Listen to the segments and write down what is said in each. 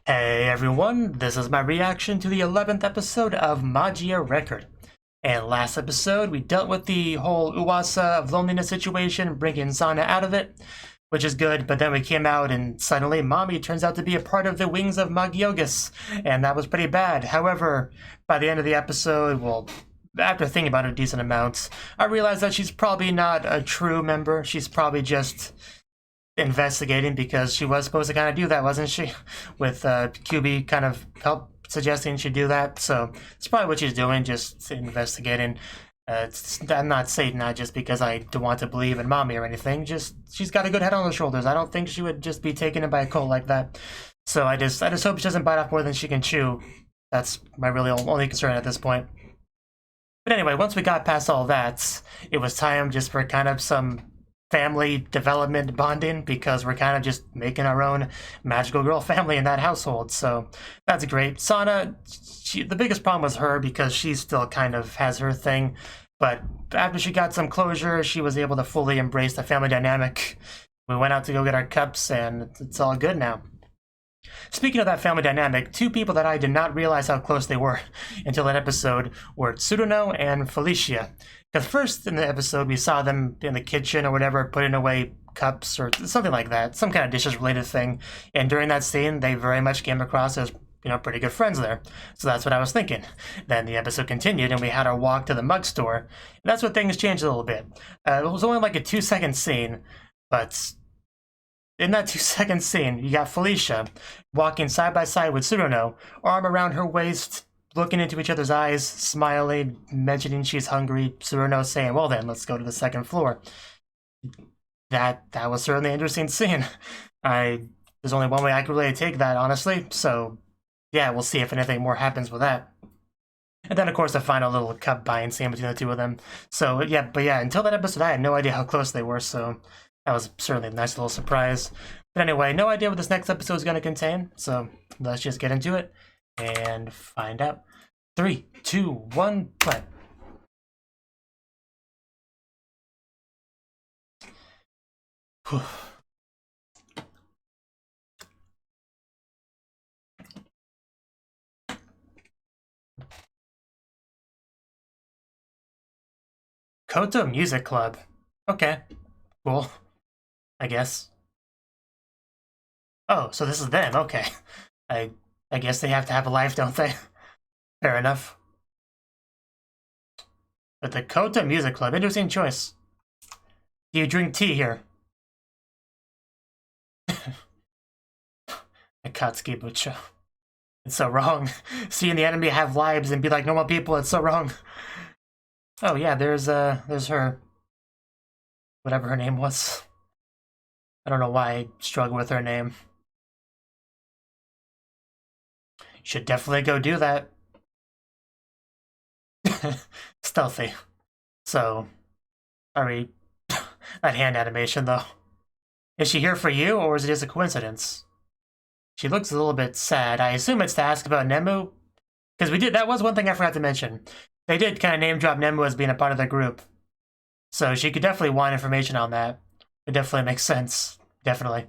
Hey everyone, this is my reaction to the 11th episode of Magia Record. And last episode, we dealt with the whole Uwasa of loneliness situation, bringing Sana out of it, which is good, but then we came out and suddenly Mommy turns out to be a part of the Wings of Magiogus, and that was pretty bad. However, by the end of the episode, well, after thinking about it a decent amount, I realized that she's probably not a true member. She's probably just investigating because she was supposed to kind of do that, wasn't she? With QB kind of help suggesting she do that, so it's probably what she's doing, just investigating. I'm not saying that just because I don't want to believe in Mommy or anything. Just she's got a good head on her shoulders. I don't think she would just be taken in by a cult like that. So I just hope she doesn't bite off more than she can chew. That's my really only concern at this point. But anyway, once we got past all that, it was time just for kind of some family development bonding, because we're kind of just making our own magical girl family in that household, so that's great. Sana, the biggest problem was her because she still kind of has her thing, but after she got some closure, she was able to fully embrace the family dynamic. We went out to go get our cups, and it's all good now. Speaking of that family dynamic, two people that I did not realize how close they were until that episode were Tsuruno and Felicia. Because first in the episode, we saw them in the kitchen or whatever, putting away cups or something like that, some kind of dishes-related thing. And during that scene, they very much came across as, pretty good friends there. So that's what I was thinking. Then the episode continued, and we had our walk to the mug store. And that's when things changed a little bit. It was only like a 2-second scene, but in that 2-second scene, you got Felicia walking side by side with Tsuruno, arm around her waist, looking into each other's eyes, smiling, mentioning she's hungry. Tsuruno saying, well then, let's go to the second floor. That was certainly an interesting scene. There's only one way I could really take that, honestly, so yeah, we'll see if anything more happens with that. And then, of course, the final little cup buying scene between the two of them. So, yeah, until that episode, I had no idea how close they were, so that was certainly a nice little surprise. But anyway, no idea what this next episode is going to contain, so let's just get into it and find out. 3, 2, 1, play. Whew. Koto Music Club. Okay, cool, I guess. Oh, so this is them, okay. I guess they have to have a life, don't they? Fair enough. But the Koto Music Club, interesting choice. Do you drink tea here? Akatsuki Bucho. It's so wrong. Seeing the enemy have lives and be like normal people, it's so wrong. Oh yeah, there's her. Whatever her name was. I don't know why I struggle with her name. Should definitely go do that. Stealthy. So, sorry. That hand animation, though. Is she here for you, or is it just a coincidence? She looks a little bit sad. I assume it's to ask about Nemu. Because that was one thing I forgot to mention. They did kind of name drop Nemu as being a part of the group. So she could definitely want information on that. It definitely makes sense. Definitely.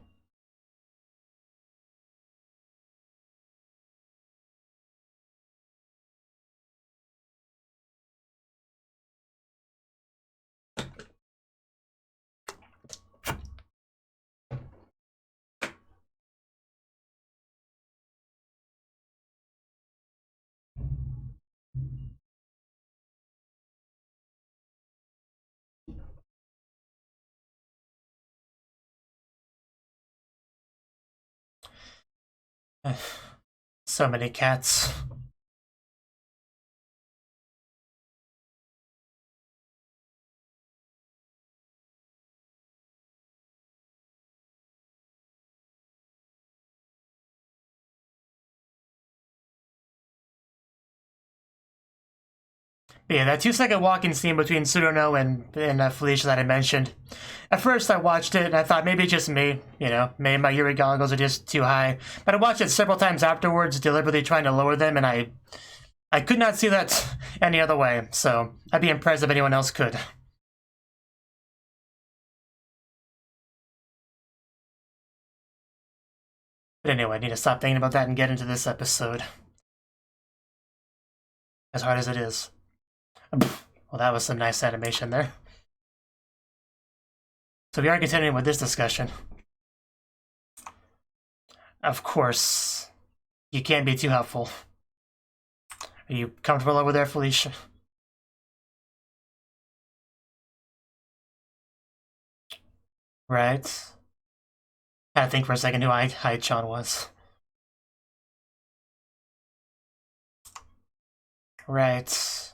So many cats. Yeah, that 2-second walking scene between Tsuruno and Felicia that I mentioned. At first I watched it and I thought maybe it's just me, maybe my Yuri goggles are just too high. But I watched it several times afterwards, deliberately trying to lower them, and I could not see that any other way, so I'd be impressed if anyone else could. But anyway, I need to stop thinking about that and get into this episode. As hard as it is. Well, that was some nice animation there. So we are continuing with this discussion. Of course, you can't be too helpful. Are you comfortable over there, Felicia? Right. I had to think for a second who Hai-chan was. Right.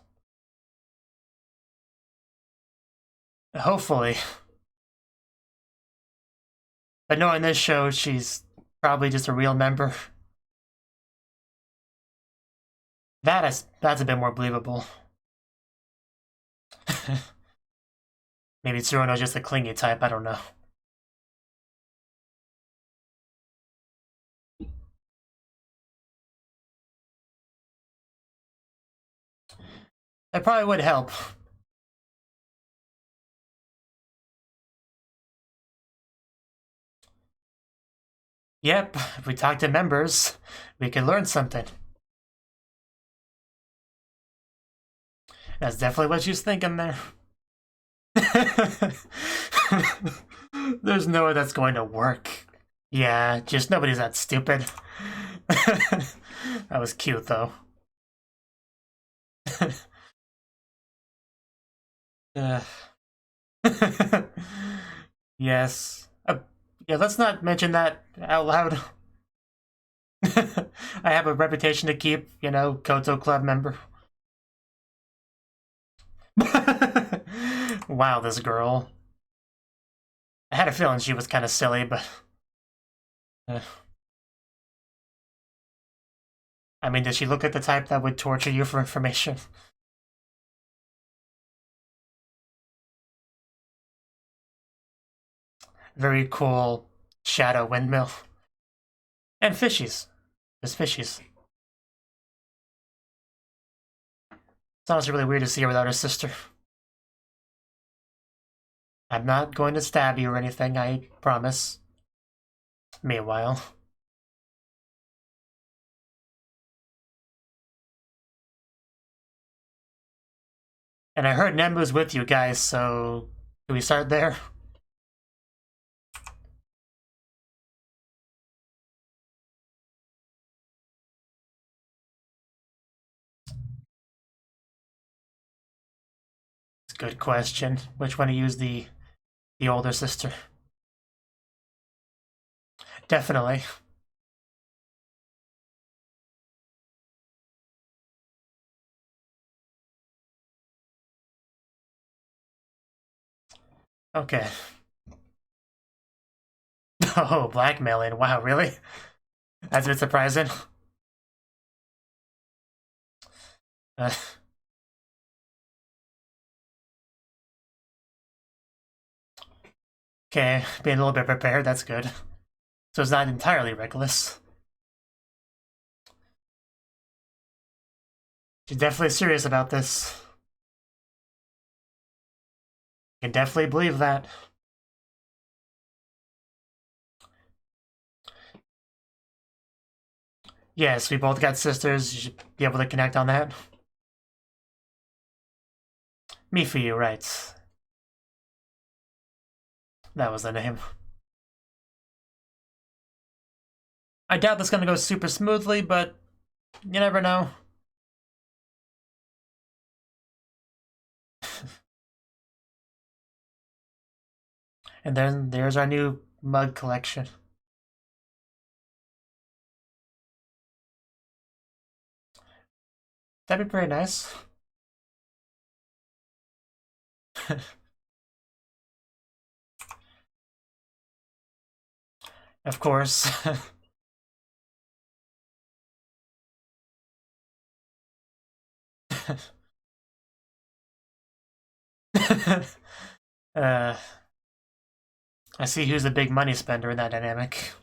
Hopefully. But knowing this show, she's probably just a real member. That's a bit more believable. Maybe Tsuruno's just a clingy type, I don't know. That probably would help. Yep, if we talk to members, we can learn something. That's definitely what she's thinking there. There's no way that's going to work. Yeah, just nobody's that stupid. That was cute, though. Yes. Yeah, let's not mention that out loud. I have a reputation to keep, you know, Koto Club member. Wow, this girl. I had a feeling she was kind of silly, but... I mean, does she look like the type that would torture you for information? Very cool shadow windmill. And fishies. There's fishies. It's honestly really weird to see her without her sister. I'm not going to stab you or anything, I promise. Meanwhile. And I heard Nembu's with you guys, so... do we start there? Good question. Which one to use the older sister? Definitely. Okay. Oh, blackmailing. Wow, really? That's a bit surprising. Okay, being a little bit prepared, that's good. So it's not entirely reckless. She's definitely serious about this. I can definitely believe that. Yes, we both got sisters. You should be able to connect on that. Me for you, right. That was the name. I doubt that's gonna go super smoothly, but you never know. And then there's our new mug collection. That'd be pretty nice. Of course. I see who's the big money spender in that dynamic.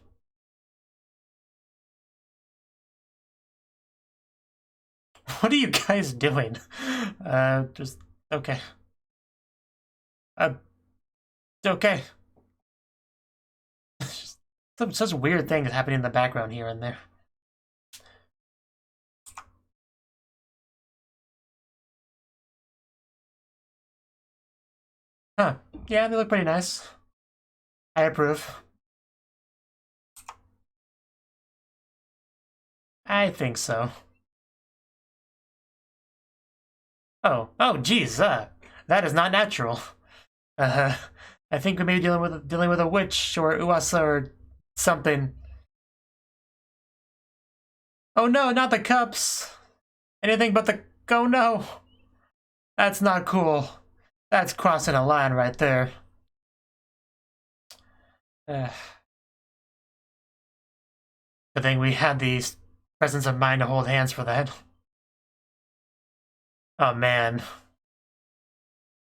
What are you guys doing? Just okay. Okay. Some such weird things happening in the background here and there. Huh. Yeah, they look pretty nice. I approve. I think so. Oh, geez, that is not natural. I think we may be dealing with a witch or Uwasa or something. Oh no, not the cups! Anything but the... Oh no! That's not cool. That's crossing a line right there. Good thing we had the presence of mind to hold hands for that. Oh man.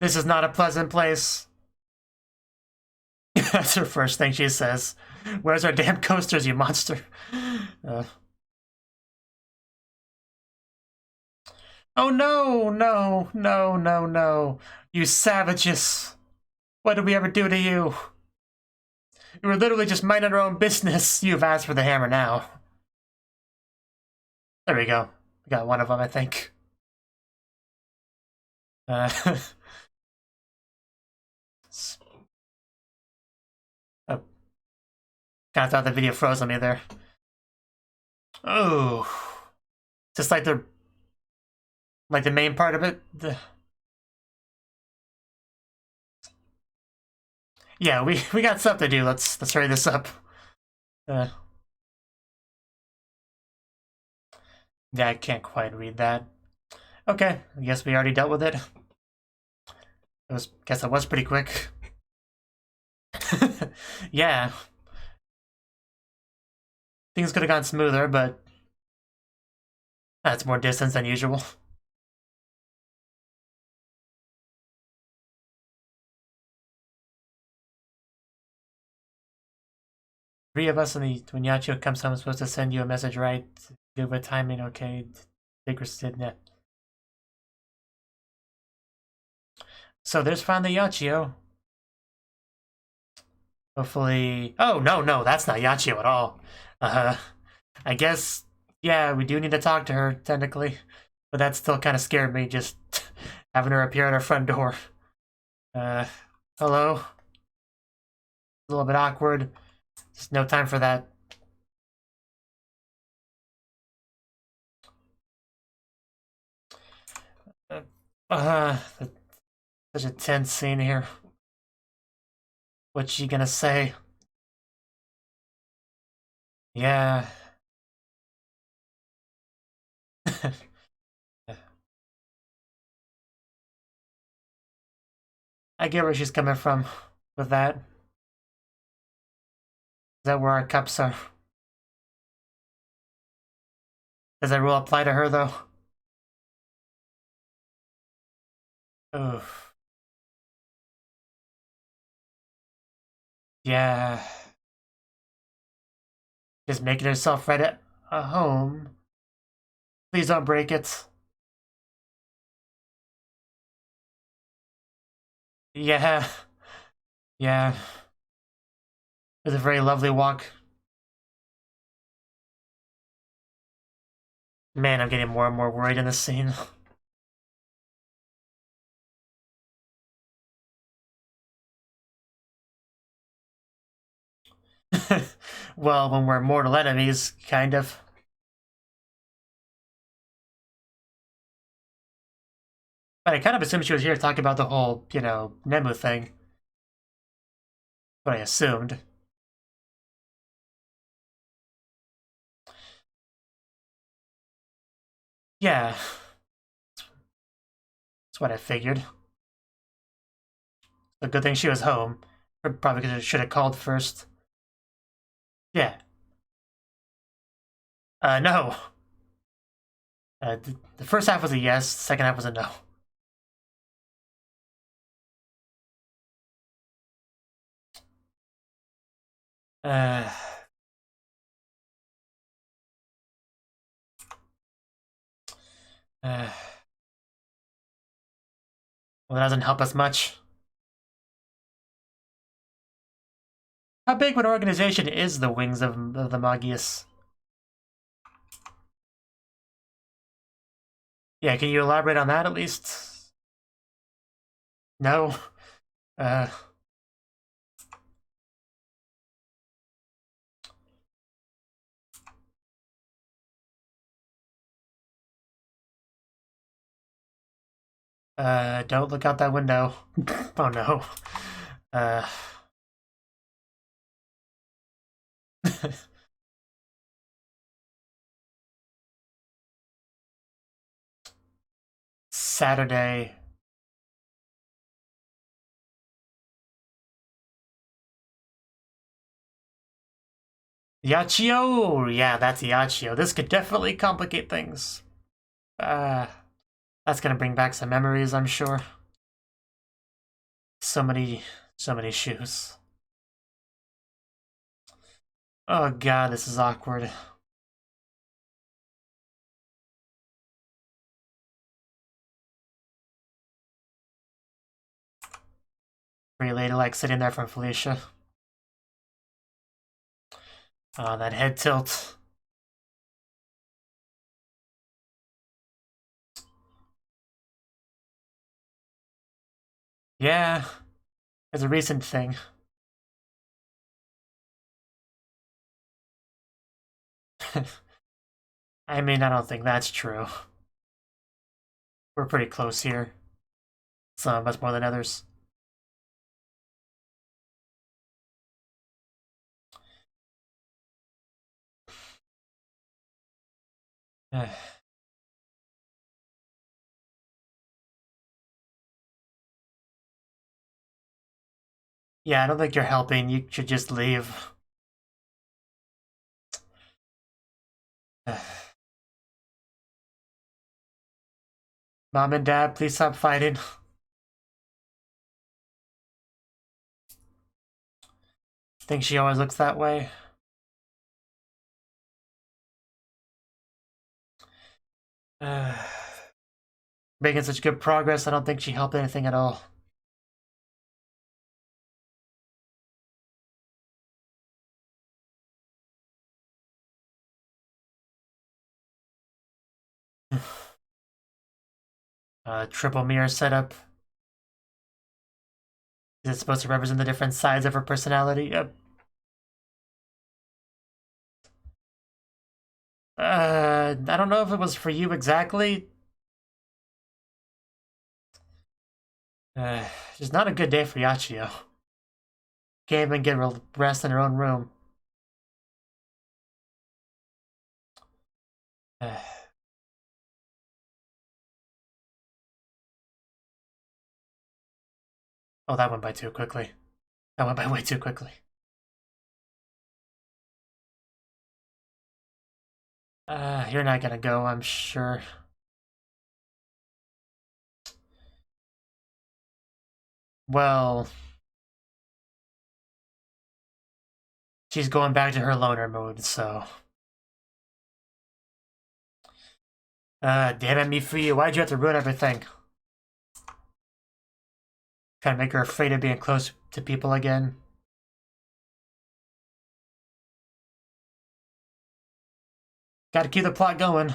This is not a pleasant place. That's her first thing she says. Where's our damn coasters, you monster? Oh no, no, no, no, no. You savages. What did we ever do to you? You were literally just minding our own business. You've asked for the hammer now. There we go. We got one of them, I think. Oh. Kinda thought the video froze on me there. Oh. Just like the main part of it. Yeah, we got stuff to do. Let's hurry this up. Yeah, I can't quite read that. Okay, I guess we already dealt with it. Guess that was pretty quick. Yeah. Things could have gone smoother, but that's more distance than usual. Three of us, and when Yacho comes home, I'm supposed to send you a message, right? Good with timing, okay? Interested, yeah. So there's finally Yachio. Hopefully... Oh, no, that's not Yachio at all. I guess, yeah, we do need to talk to her, technically. But that still kind of scared me, just having her appear at our front door. Hello? A little bit awkward. Just no time for that. Such a tense scene here. What's she gonna say? Yeah. I get where she's coming from with that. Is that where our cups are? Does that rule apply to her, though? Oof. Yeah. Just making herself right at a home. Please don't break it. Yeah. Yeah. It was a very lovely walk. Man, I'm getting more and more worried in this scene. Well, when we're mortal enemies, kind of. But I kind of assumed she was here to talk about the whole, Nemu thing. What I assumed. Yeah. That's what I figured. A good thing she was home. Probably should have called first. Yeah. No. The first half was a yes, the second half was a no. Uh... Well, that doesn't help us much. How big of an organization is the Wings of the Magias? Yeah, can you elaborate on that at least? No? Uh... don't look out that window. Oh no. Uh... Saturday. Yachio! Yeah, that's Yachio. This could definitely complicate things. That's gonna bring back some memories, I'm sure. So many shoes. Oh god, this is awkward. Pretty lady like sitting there from Felicia. Oh, that head tilt. Yeah, it's a recent thing. I mean, I don't think that's true. We're pretty close here. Some of us more than others. Yeah, I don't think you're helping. You should just leave. Mom and Dad, please stop fighting. Think she always looks that way? Making such good progress, I don't think she helped anything at all. Triple mirror setup. Is it supposed to represent the different sides of her personality? Yep. I don't know if it was for you exactly. Just not a good day for Yachio. Can't even get rest in her own room. Oh, that went by too quickly. That went by way too quickly. You're not gonna go, I'm sure. Well... She's going back to her loner mode, so... damn it, me for you. Why'd you have to ruin everything? Trying to make her afraid of being close to people again. Gotta keep the plot going.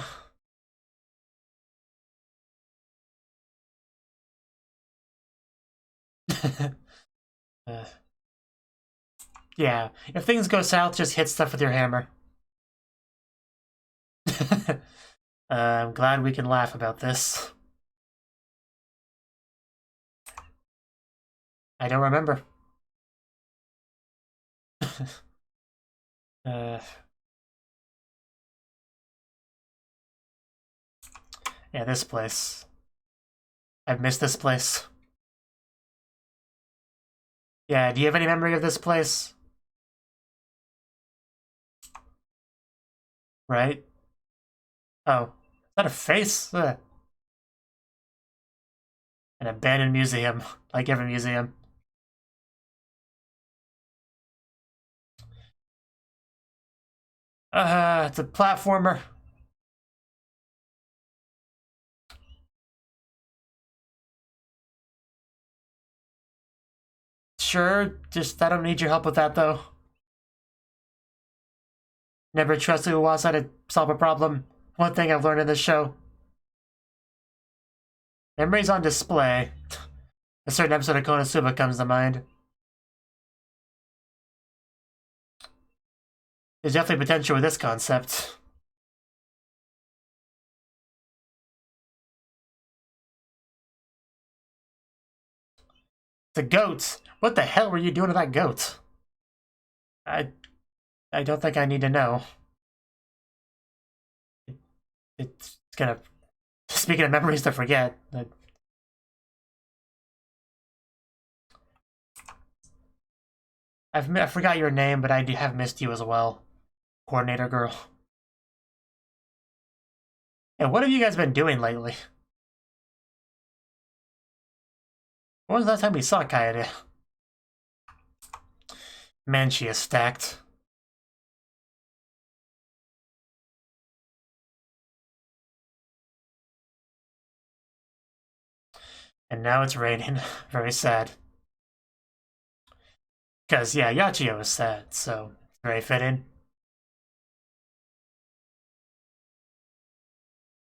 Yeah, if things go south, just hit stuff with your hammer. I'm glad we can laugh about this. I don't remember. Yeah, this place. I've missed this place. Yeah, do you have any memory of this place? Right? Oh, is that a face? Ugh. An abandoned museum, like every museum. It's a platformer. Sure, just I don't need your help with that though. Never trust Uwasa to solve a problem. One thing I've learned in this show. Memories on display. A certain episode of Konosuba comes to mind. There's definitely potential with this concept. The goat! What the hell were you doing to that goat? I don't think I need to know. It's gonna... Speaking of memories to forget... I forgot your name, but I have missed you as well. Coordinator girl. And what have you guys been doing lately? When was the last time we saw Kaede? Man, she is stacked. And now it's raining. Very sad. Because, yeah, Yachio is sad, so very fitting.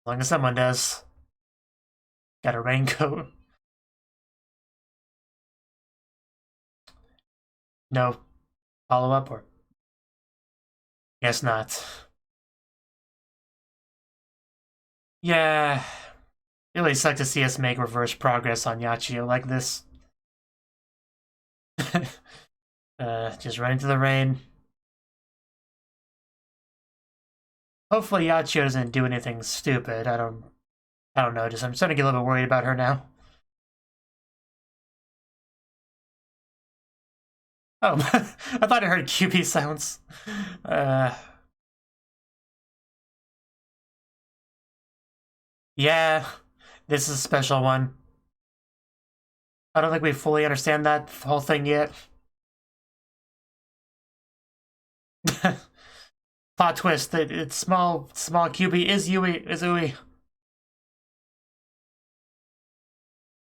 As long as someone does. Got a raincoat. No follow-up, or? Guess not. Yeah. It really sucks to see us make reverse progress on Yachio like this. Just run into the rain. Hopefully Yachio doesn't do anything stupid. I don't know, I'm starting to get a little bit worried about her now. Oh, I thought I heard QB sounds. Yeah, this is a special one. I don't think we fully understand that whole thing yet. Plot twist, it's small QB is Ui.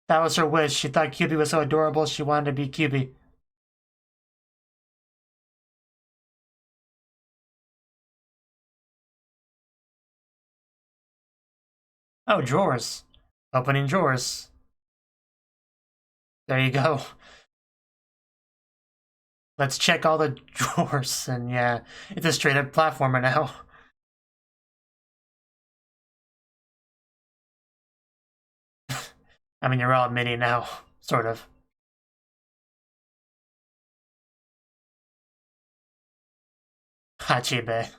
That was her wish. She thought QB was so adorable she wanted to be QB. Oh, drawers. Opening drawers. There you go. Let's check all the drawers, and yeah, it's a straight-up platformer now. I mean, you're all mini now, sort of. Hachibe.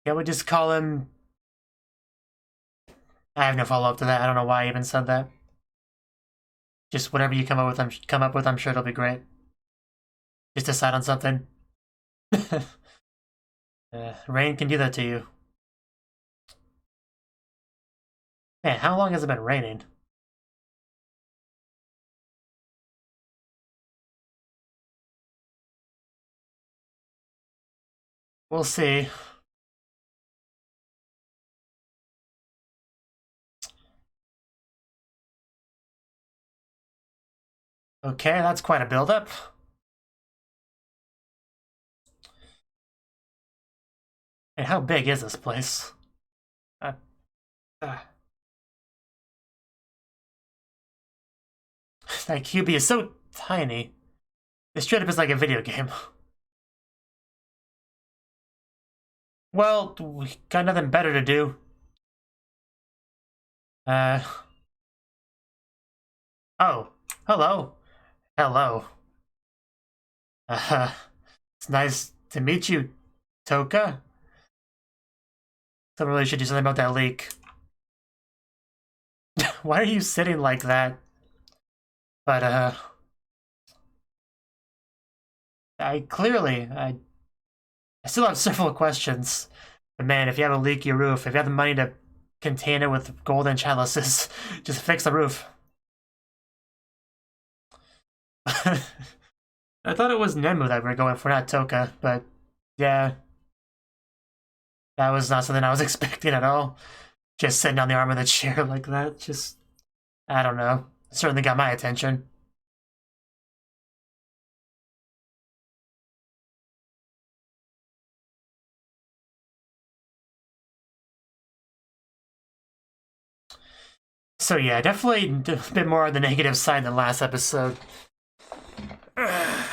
Yeah, we just call him... I have no follow-up to that. I don't know why I even said that. Just whatever you come up with, I'm sure it'll be great. Just decide on something. Rain can do that to you. Man, how long has it been raining? We'll see. Okay, that's quite a build-up. And how big is this place? That QB is so tiny. This straight up is like a video game. Well, we got nothing better to do. Oh, hello. Hello. It's nice to meet you, Toka. Someone really should do something about that leak. Why are you sitting like that? But, I still have several questions. But man, if you have a leaky roof, if you have the money to contain it with golden chalices, just fix the roof. I thought it was Nemu that we were going for, not Toka, but yeah. That was not something I was expecting at all. Just sitting on the arm of the chair like that, just... I don't know. It certainly got my attention. So yeah, definitely a bit more on the negative side than last episode. But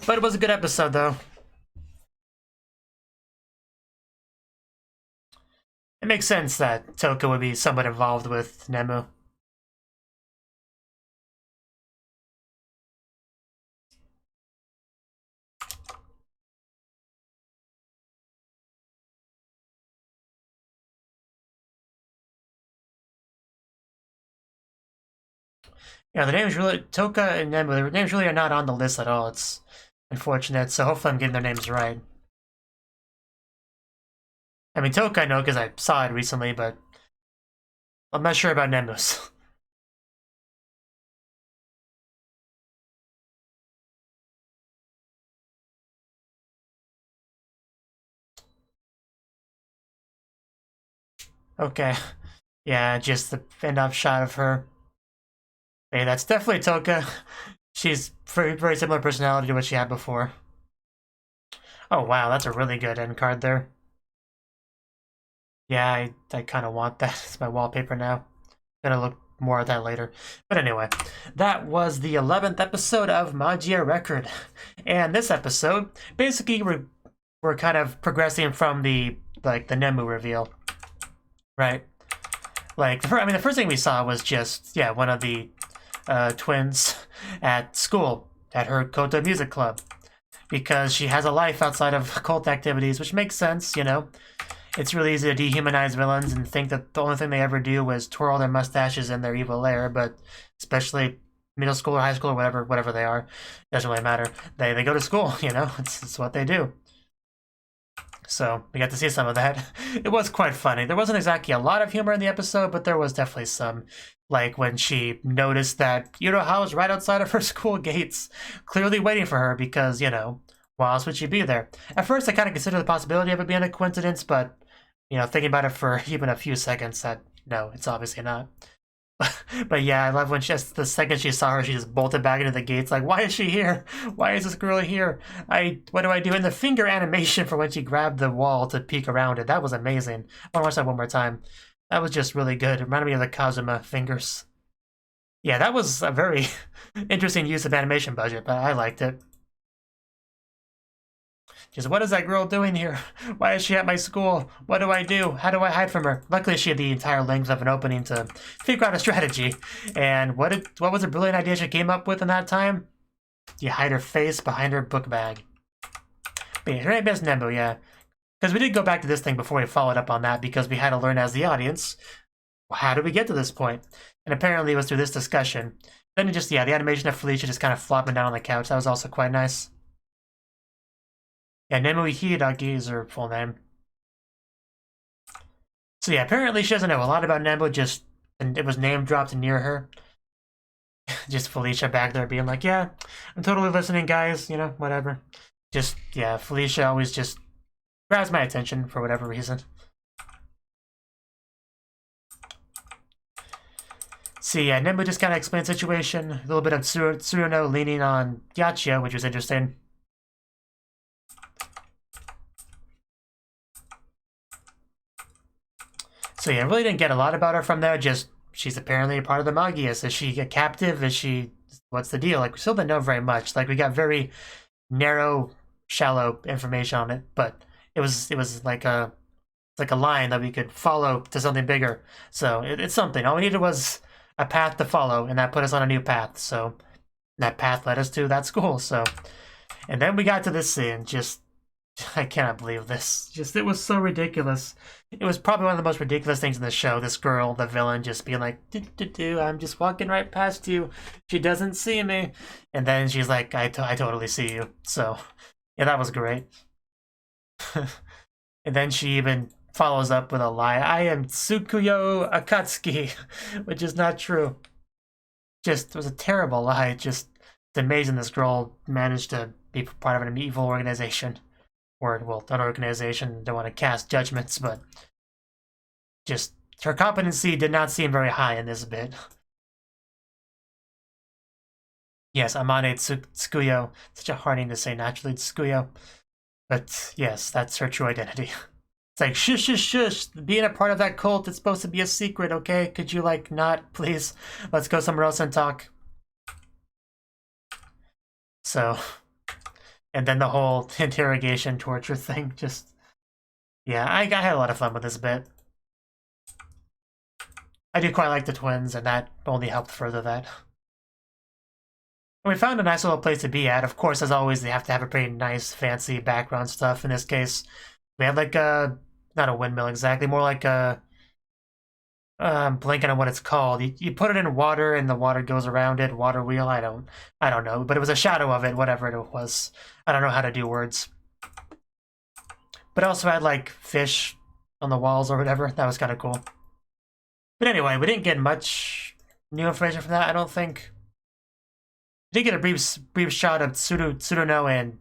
it was a good episode, though. It makes sense that Toka would be somewhat involved with Nemu. Yeah, the names really, Toka and Nemu, their names really are not on the list at all. It's unfortunate, so hopefully I'm getting their names right. I mean, Toka I know because I saw it recently, but I'm not sure about Nemu's. Okay. Yeah, just the end-up shot of her. Hey, that's definitely Toka. She's very, very similar personality to what she had before. Oh wow, that's a really good end card there. Yeah, I kind of want that. It's my wallpaper now. Gonna look more at that later. But anyway, that was the 11th episode of Magia Record. And this episode, basically we're kind of progressing from the Nemu reveal. Right? Like, the first thing we saw was just, yeah, one of the twins at school, at her Koto music club. Because she has a life outside of cult activities, which makes sense, you know? It's really easy to dehumanize villains and think that the only thing they ever do was twirl their mustaches in their evil lair, but especially middle school or high school or whatever they are, doesn't really matter. They go to school, you know? It's what they do. So we got to see some of that. It was quite funny. There wasn't exactly a lot of humor in the episode, but there was definitely some. Like when she noticed that Yuroha was right outside of her school gates, clearly waiting for her because, you know, why else would she be there? At first, I kind of considered the possibility of it being a coincidence, but, you know, thinking about it for even a few seconds, that no, it's obviously not. But yeah, I love when just the second she saw her, she just bolted back into the gates. Like, why is she here? Why is this girl here? What do I do? And the finger animation for when she grabbed the wall to peek around it, that was amazing. I want to watch that one more time. That was just really good. It reminded me of the Kazuma fingers. Yeah, that was a very interesting use of animation budget, but I liked it. Just, what is that girl doing here? Why is she at my school? What do I do? How do I hide from her? Luckily, she had the entire length of an opening to figure out a strategy. And what was a brilliant idea she came up with in that time? You hide her face behind her book bag. But yeah, her name is Nemu, yeah. Because we did go back to this thing before we followed up on that because we had to learn as the audience, how did we get to this point? And apparently it was through this discussion. Then just, yeah, the animation of Felicia just kind of flopping down on the couch. That was also quite nice. Yeah, Nemu Hidaki is her full name. So yeah, apparently she doesn't know a lot about Nemu, just, and it was name dropped near her. Just Felicia back there being like, yeah, I'm totally listening, guys, you know, whatever. Just, yeah, Felicia always just grabs my attention for whatever reason. So yeah, Nemu just kind of explained the situation. A little bit of Tsuruno leaning on Yachia, which was interesting. So yeah, I really didn't get a lot about her from there, just she's apparently a part of the Magias. Is she a captive? Is she... what's the deal? Like, we still didn't know very much. Like, we got very narrow, shallow information on it, but it was like a line that we could follow to something bigger. So it's something. All we needed was a path to follow, and that put us on a new path. So that path led us to that school. So, and then we got to this scene. Just, I cannot believe this. Just, it was so ridiculous. It was probably one of the most ridiculous things in the show. This girl, the villain, just being like, I'm just walking right past you. She doesn't see me. And then she's like, I totally see you. So, yeah, that was great. And then she even follows up with a lie. I am Tsukuyo Akatsuki, which is not true. Just, it was a terrible lie. Just, it's amazing this girl managed to be part of an evil organization. Or, well, an organization, don't want to cast judgments, but just, her competency did not seem very high in this bit. Yes, Amane Tsukuyo. Such a hard name to say naturally, Tsukuyo. But yes, that's her true identity. It's like, shush, shush, shush. Being a part of that cult is supposed to be a secret, okay? Could you, like, not, please? Let's go somewhere else and talk. So, and then the whole interrogation torture thing, just, yeah, I had a lot of fun with this bit. I do quite like the twins, and that only helped further that. And we found a nice little place to be at. Of course, as always, they have to have a pretty nice, fancy background stuff. In this case, we had like a, not a windmill exactly, more like a, I'm blanking on what it's called. You put it in water and the water goes around it. Water wheel. I don't know. But it was a shadow of it. Whatever it was. I don't know how to do words. But it also had like fish on the walls or whatever. That was kind of cool. But anyway, we didn't get much new information from that. I don't think. We did get a brief shot of Tsuruno and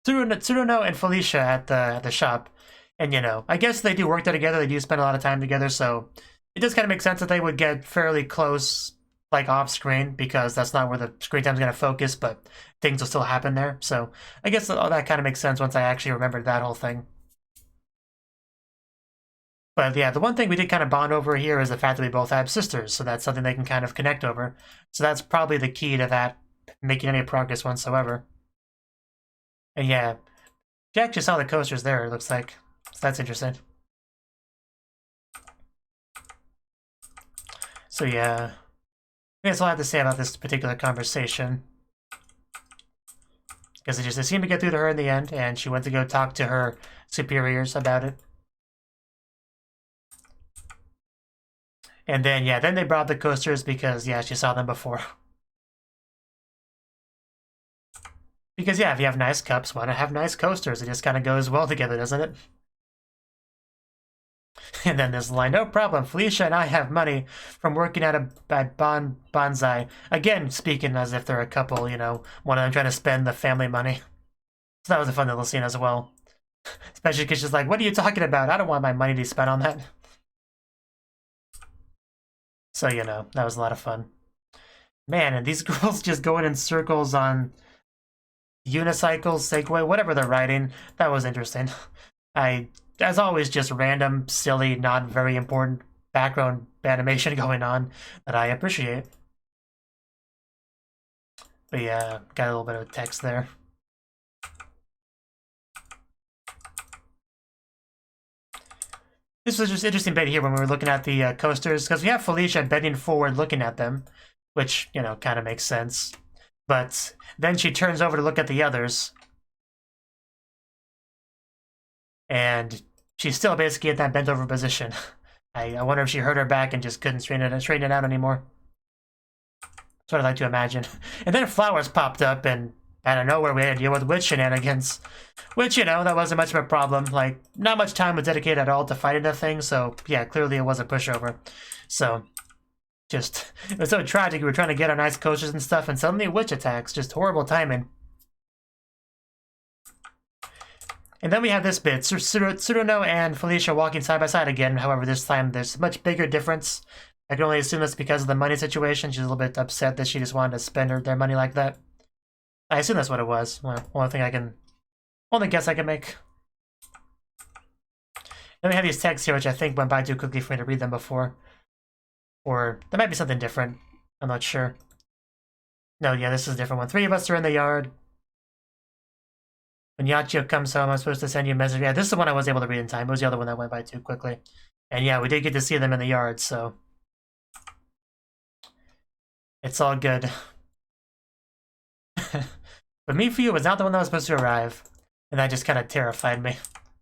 Tsuruno and Felicia at the shop. And, you know, I guess they do work there together. They do spend a lot of time together, so it does kind of make sense that they would get fairly close, like, off-screen, because that's not where the screen time's going to focus, but things will still happen there. So I guess all that kind of makes sense once I actually remembered that whole thing. But, yeah, the one thing we did kind of bond over here is the fact that we both have sisters, so that's something they can kind of connect over. So that's probably the key to that, making any progress whatsoever. And, yeah, Jack just saw the coasters there, it looks like. So that's interesting. So yeah, that's all I have to say about this particular conversation. Because they seemed to get through to her in the end, and she went to go talk to her superiors about it. And then, yeah, then they brought the coasters because, yeah, she saw them before. Because, yeah, if you have nice cups, why not have nice coasters? It just kind of goes well together, doesn't it? And then this line, no problem, Felicia and I have money from working at Bonsai. Again, speaking as if they're a couple, you know, one of them trying to spend the family money. So that was a fun little scene as well. Especially because she's like, what are you talking about? I don't want my money to be spent on that. So, you know, that was a lot of fun. Man, and these girls just going in circles on unicycles, Segway, whatever they're riding. That was interesting. As always, just random, silly, not very important background animation going on that I appreciate. But yeah, got a little bit of text there. This was just an interesting bit here when we were looking at the coasters, because we have Felicia bending forward looking at them, which, you know, kind of makes sense. But then she turns over to look at the others. And she's still basically in that bent over position. I wonder if she hurt her back and just couldn't straighten it out anymore. That's what I'd like to imagine. And then flowers popped up, and out of nowhere we had to deal with witch shenanigans. Which, you know, that wasn't much of a problem. Like, not much time was dedicated at all to fighting the thing, so yeah, clearly it was a pushover. So, just, it was so tragic. We were trying to get our nice coasters and stuff, and suddenly witch attacks. Just horrible timing. And then we have this bit, Tsuruno and Felicia walking side by side again. However, this time there's a much bigger difference. I can only assume that's because of the money situation. She's a little bit upset that she just wanted to spend their money like that. I assume that's what it was. Well, only guess I can make. Then we have these texts here, which I think went by too quickly for me to read them before. Or there might be something different. I'm not sure. No, yeah, this is a different one. 3 of us are in the yard. When Yachio comes home, I'm supposed to send you a message. Yeah, this is the one I was able to read in time. It was the other one that went by too quickly. And yeah, we did get to see them in the yard, so it's all good. But Mifuyu was not the one that was supposed to arrive. And that just kind of terrified me a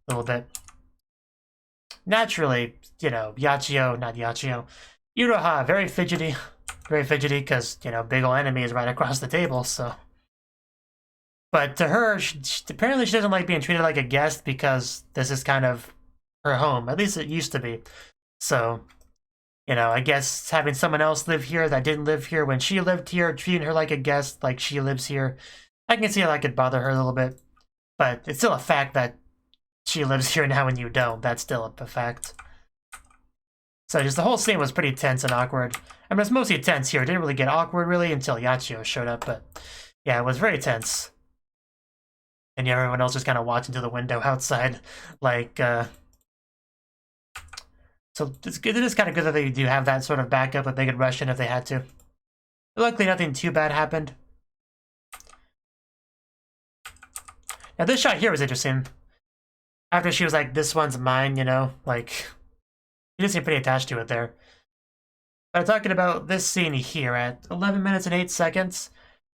little bit. Naturally, you know, Iroha, very fidgety, because, you know, big ol' enemy is right across the table, so. But to her, apparently she doesn't like being treated like a guest because this is kind of her home. At least it used to be. So, you know, I guess having someone else live here that didn't live here when she lived here, treating her like a guest like she lives here, I can see how that could bother her a little bit. But it's still a fact that she lives here now and you don't. That's still a fact. So just the whole scene was pretty tense and awkward. I mean, it's mostly tense here. It didn't really get awkward, really, until Yachio showed up. But yeah, it was very tense. And yeah, everyone else just kind of watching to the window outside, like, so it is kind of good that they do have that sort of backup that they could rush in if they had to. Luckily, nothing too bad happened. Now, this shot here was interesting. After she was like, this one's mine, you know? Like, she did seem pretty attached to it there. But I'm talking about this scene here at 11 minutes and 8 seconds.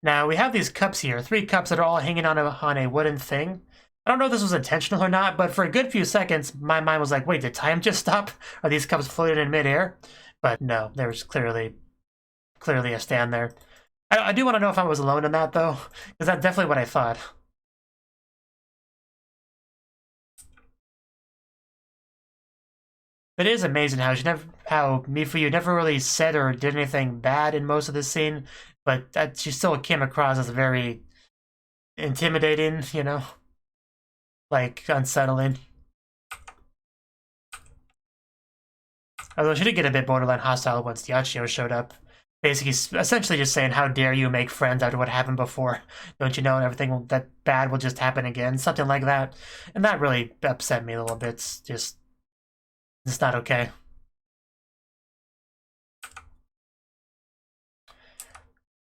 Now, we have these cups here, 3 cups that are all hanging on a wooden thing. I don't know if this was intentional or not, but for a good few seconds, my mind was like, wait, did time just stop? Are these cups floating in midair? But no, there was clearly a stand there. I do want to know if I was alone in that, though, because that's definitely what I thought. But it is amazing how Mifuyu never really said or did anything bad in most of this scene, but that she still came across as very intimidating, you know? Like, unsettling. Although she did get a bit borderline hostile once Yachio showed up. Basically, essentially just saying, how dare you make friends after what happened before? Don't you know everything that bad will just happen again? Something like that. And that really upset me a little bit. It's not okay.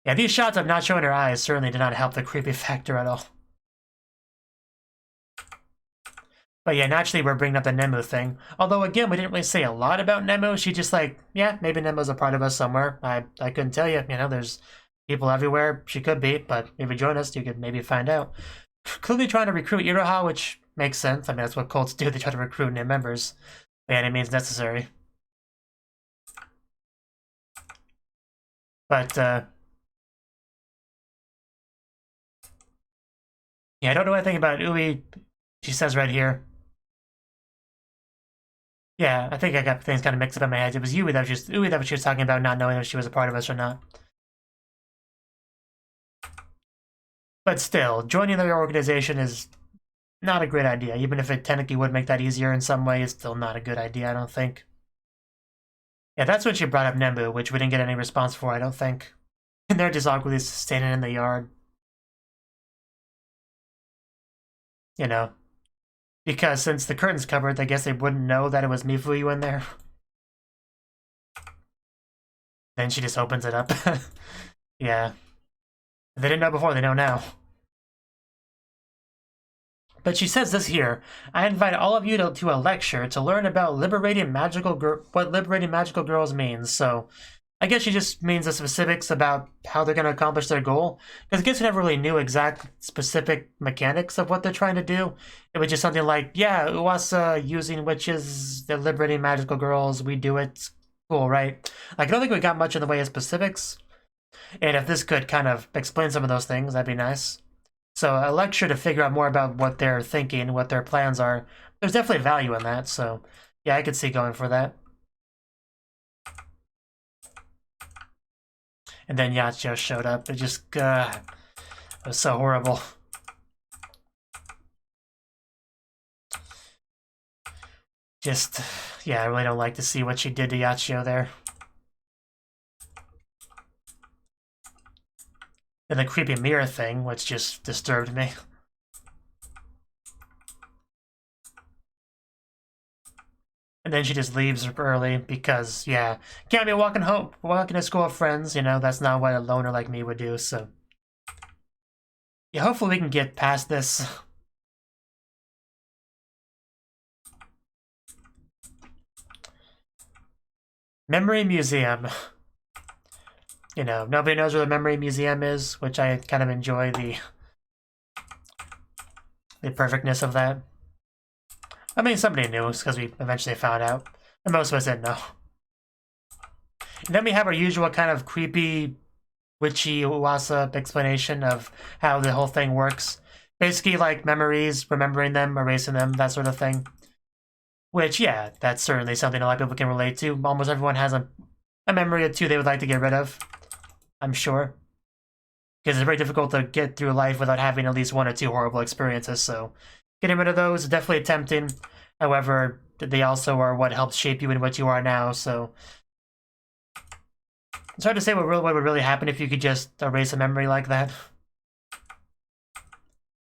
Yeah, these shots of not showing her eyes certainly did not help the creepy factor at all. But yeah, naturally we're bringing up the Nemu thing. Although again, we didn't really say a lot about Nemu. She just like, yeah, maybe Nemu's a part of us somewhere. I couldn't tell you. You know, there's people everywhere. She could be, but if you join us, you could maybe find out. Clearly trying to recruit Iroha, which makes sense. I mean, that's what cults do. They try to recruit new members by any means necessary. But, yeah, I don't know anything about Ui. She says right here. Yeah, I think I got things kind of mixed up in my head. It was Ui that she was talking about, not knowing if she was a part of us or not. But still, joining their organization is not a great idea. Even if it technically would make that easier in some way, it's still not a good idea, I don't think. Yeah, that's when she brought up Nemu, which we didn't get any response for, I don't think. And they're just awkwardly standing in the yard. You know. Because since the curtain's covered, I guess they wouldn't know that it was Mifuyu in there. Then she just opens it up. Yeah. If they didn't know before, they know now. But she says this here, I invite all of you to a lecture to learn about what liberating magical girls means. So I guess she just means the specifics about how they're going to accomplish their goal. Because I guess we never really knew exact specific mechanics of what they're trying to do. It was just something like, yeah, Uwasa using witches, they're liberating magical girls, we do it. Cool, right? Like, I don't think we got much in the way of specifics. And if this could kind of explain some of those things, that'd be nice. So a lecture to figure out more about what they're thinking, what their plans are. There's definitely value in that, so yeah, I could see going for that. And then Yachio showed up. It just, it was so horrible. Just, yeah, I really don't like to see what she did to Yachio there. And the creepy mirror thing, which just disturbed me. And then she just leaves early because, yeah, can't be walking to school with friends, you know, that's not what a loner like me would do, so. Yeah, hopefully we can get past this. Memory Museum. You know, nobody knows where the Memory Museum is, which I kind of enjoy the perfectness of that. I mean, somebody knew because we eventually found out, and most of us didn't know. And then we have our usual kind of creepy, witchy Uwasa explanation of how the whole thing works. Basically, like memories, remembering them, erasing them, that sort of thing. Which, yeah, that's certainly something a lot of people can relate to. Almost everyone has a memory or two they would like to get rid of. I'm sure. Because it's very difficult to get through life without having at least one or two horrible experiences, so getting rid of those is definitely tempting. However, they also are what helps shape you in what you are now, so it's hard to say what would really happen if you could just erase a memory like that.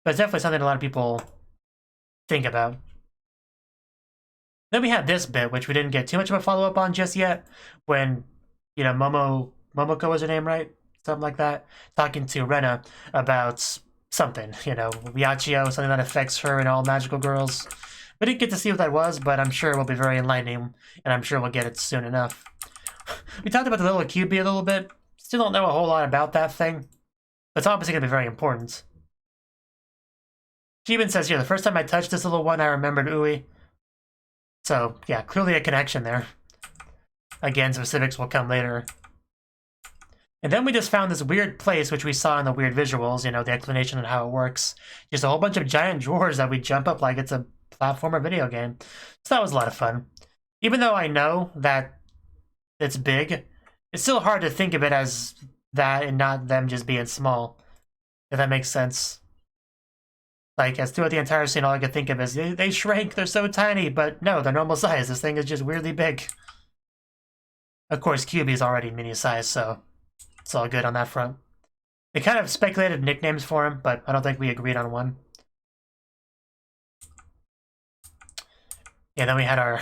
But it's definitely something a lot of people think about. Then we had this bit, which we didn't get too much of a follow-up on just yet, when, you know, Momoko was her name, right? Something like that. Talking to Rena about something, you know, Ryachio, something that affects her and all magical girls. We didn't get to see what that was, but I'm sure it will be very enlightening, and I'm sure we'll get it soon enough. We talked about the little QB a little bit. Still don't know a whole lot about that thing. But it's obviously going to be very important. She even says here, the first time I touched this little one, I remembered Ui. So, yeah, clearly a connection there. Again, specifics will come later. And then we just found this weird place, which we saw in the weird visuals, you know, the explanation on how it works. Just a whole bunch of giant drawers that we jump up like it's a platformer video game. So that was a lot of fun. Even though I know that it's big, it's still hard to think of it as that and not them just being small. If that makes sense. Like, as throughout the entire scene, all I could think of is, they shrank, they're so tiny, but no, they're normal size. This thing is just weirdly big. Of course, QB is already mini size, so it's all good on that front. They kind of speculated nicknames for him, but I don't think we agreed on one. Yeah, then we had our...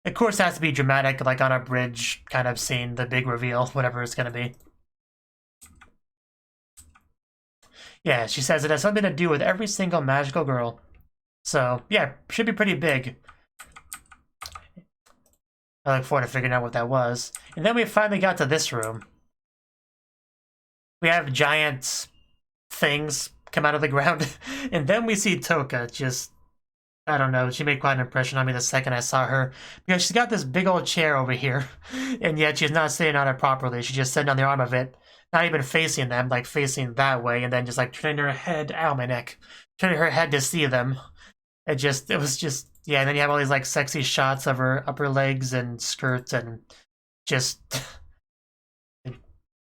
Of course, it has to be dramatic, like on our bridge kind of scene, the big reveal, whatever it's going to be. Yeah, she says it has something to do with every single magical girl. So, yeah, should be pretty big. I look forward to figuring out what that was. And then we finally got to this room. We have giant things come out of the ground. And then we see Toka just... I don't know, she made quite an impression on me the second I saw her. Because she's got this big old chair over here. And yet she's not sitting on it properly. She's just sitting on the arm of it. Not even facing them, like facing that way, and then just like turning her head, ow my neck, turning her head to see them. It was just, yeah, and then you have all these like sexy shots of her upper legs and skirts and just,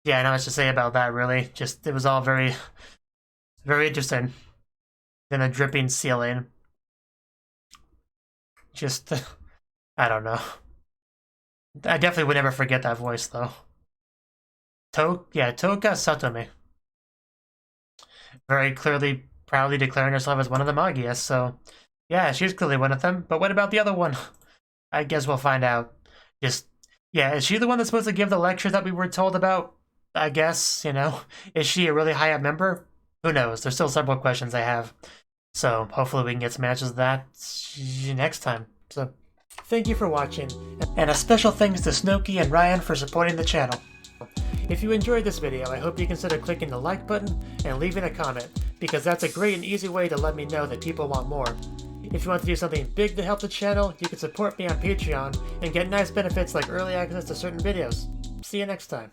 yeah, not much to say about that really. Just, it was all very, very interesting. Then a dripping ceiling. Just, I don't know. I definitely would never forget that voice though. Toka Satomi. Very clearly, proudly declaring herself as one of the Magias, so yeah, she's clearly one of them. But what about the other one? I guess we'll find out. Just, yeah, is she the one that's supposed to give the lecture that we were told about? I guess, you know? Is she a really high up member? Who knows? There's still several questions I have. So hopefully we can get some answers to that next time. So, thank you for watching. And a special thanks to Cnouki and Ryan for supporting the channel. If you enjoyed this video, I hope you consider clicking the like button and leaving a comment, because that's a great and easy way to let me know that people want more. If you want to do something big to help the channel, you can support me on Patreon and get nice benefits like early access to certain videos. See you next time.